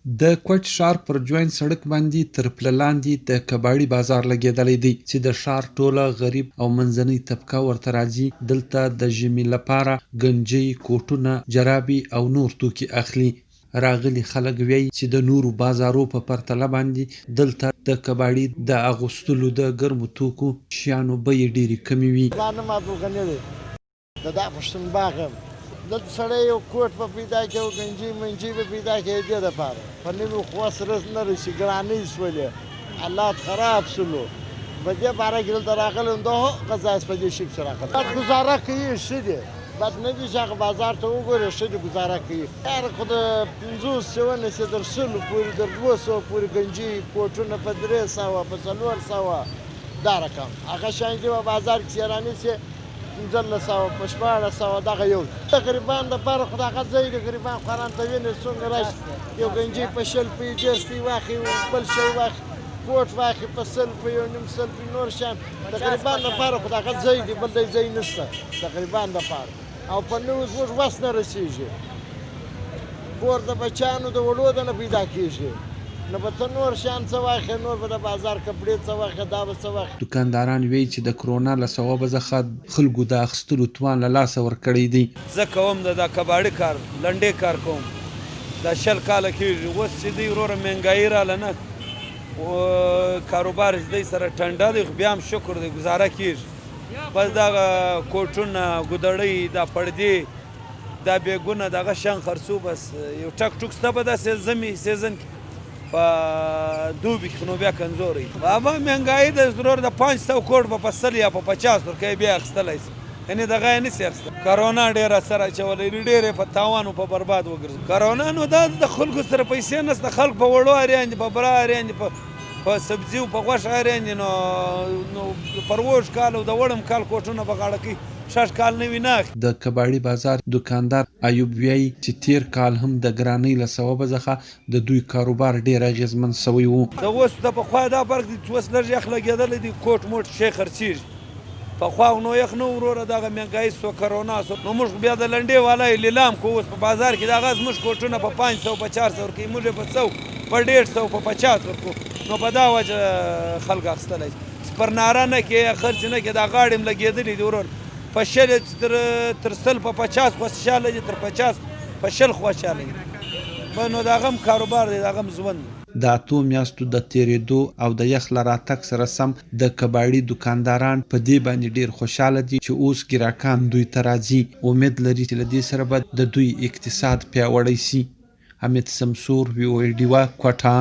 د کوټ ښار پر جوین سړک باندې تر پله لاندې د کباړي بازار لګېدلی دی چې د ښار ټوله غریب او منځنۍ طبقه ورته راځي. دلته د ژمي لپاره ګنجۍ، کوټونه، جرابې او نور توکي اخلي. راغلي خلک وایي چې د نورو بازارو په پرتله باندې دلته د کباړي د اغوستلو د ګرمو توکو شیانو بیې ډېرې کمې وي. دلته سړی یو کوټ په پیدا کړي او ګنجۍ منجۍ به پیدا کړي دې دپاره په نوي خوا سره نه رسي ګرانۍ شولې حالات خراب شولو په دې باره کې دلته راغلی نو دا غذا په دې شي پسې راغلی بد ګزاره کوي ښه دی بد نه دي چې هغه بازار ته وګورې ښه دي ګزاره کوي هر خو د 50 څونسې در 100 پورې در 200 پورې ګنجۍ کوټونه په 300 په 400 دا رقم هغه شیان چې په بازار کې سیراني سي 1500 په 1400 دغه یو د غریبانو دپاره خو دغه ځای د غریبانو خواران ته وینې څومره راشي یو ګنجۍ په 100 روپۍ 10 روپۍ واخلي بل شی واخلي کوټ واخلي په 100 روپۍ یو نیم 100 روپۍ نور شیان د غریبانو دپاره خو دغه ځای دی بل دی ځای نشته د غریبانو دپاره او په نوي زموږ وس نه رسېږي کور د بچیانو د وړو د نه پیدا کېږي نو به ته نور شیان څه واخلې نور به د بازار کپړې څه واخلې دا به څه واخلې. دوکانداران وایي چې د کرونا له سببه څخه خلکو د اخیستلو توان له لاسه ورکړی دی. زه کوم د کباړي کار لنډې کار کوم دا 10 کاله کېږي اوس چې دی وروره مهنګایي راله نه کاروبار دی سره ټنډه دی خو بیا هم شکر دی ګزاره کېږي بس دغه کوټونه ګودړۍ دا پردې دا بیګونه دغه شیان خرڅو بس یو ټک ټوک شته په دا سیزن کې په دوبي کې نو بیا کمزوری اما مهنګایي د ضرور د 500 کوټ په 100 یا په 50 ورکوي بیا اخیستلی شي یعنې دغه یې نشي اخیستلی. کرونا ډېره سره اچولی ډېرې په تاوان او په برباد وګرځي کرونا نو دا د خلکو سره پیسې نشته خلک په وړو اریان دي په بره اریان دي په سبزي او په غوښه اریان دي نو پروژ کال او د وړم کال کوټونه په غاړه کوي 6 کال نوي نه اخلي. د کباړي بازار دوکاندار ایوب وایي چې تیر کال هم د ګرانۍ له سببه څخه د دوی کاروبار ډېر اغېزمن سوی و. د اوس د پخوا دا فرق دی چې اوس لږ یخ لګېدلی دی کوټ موټ شی خرڅېږي پخوا نو یخ نه وروره دغه مهنګایي سو کرونا سو نو موږ بیا د لنډې والا یې لیلام کو اوس په بازار کې دغه زموږ کوټونه په 500 په 400 ورکوي موږ یې په 100 په 150 په 50 ورکو نو په دا وجه خلک اخیستلی پر ناره نه کې خرڅ نه کې دا غاړې هم لګېدلي دي ورور په 100 تر 100 په 50 خوشحاله دي تر 50 په 100 خوشحاله دي نو د هغه هم کاروبار دی د هغه هم ژوند دی. د 8 میاشتو د تېرېدو او د یخ له راتګ سره سم د کباړي دوکانداران په دې باندې ډېر خوشحاله دي چې اوس ګراکان دوی ته راځي. امید لري چې له دې سره به د دوی اقتصاد پیاوړی سي. حمید سمسور ویو ډیوا کوټه.